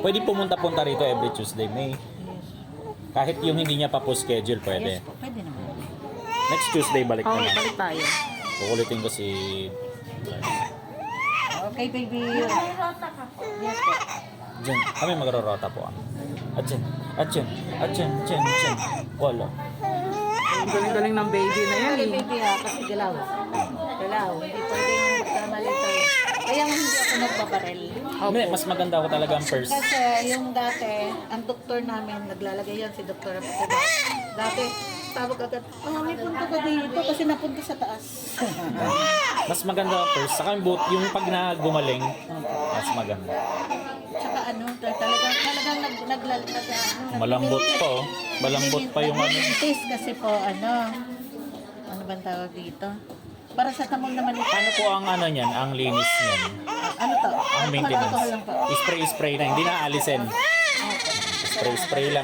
Pwede pumunta-punta rito every Tuesday, May. Kahit yung hindi niya pa po schedule, pwede. Yes po, pwede naman. Next Tuesday, balik Oo, na. balik tayo. Kukulitin ko si... Okay, baby. Yes po. Diyan, kami magrorota po. Atyan, atyan, atyan, atyan, atyan. Wala. Ang galing-galing ng baby na yan Okay, eh. baby ha, kasi galaw. Galaw, hindi pwedeng magkamali tayo. Kaya nga hindi ako nagbabarel. Hindi, mas maganda ako talaga ang first. Kasi yung dati, ang doktor namin, naglalagay yan si Dr. Apetida. Dati, tawag agad, may punta ka dito kasi napunta sa taas. Mas maganda ang first. Saka yung pag na gumaling, mas maganda. Tsaka talagang naglalagay. Malambot pa oh. Malambot pa yung ano. Taste kasi po, ano bang tawag dito? Para sa tamol naman ito. Ano po ang ano niyan, ang linis niyan? Ano to? Ang maintenance. Alcohol lang po. Spray-spray na, hindi na alisin. Spray-spray lang.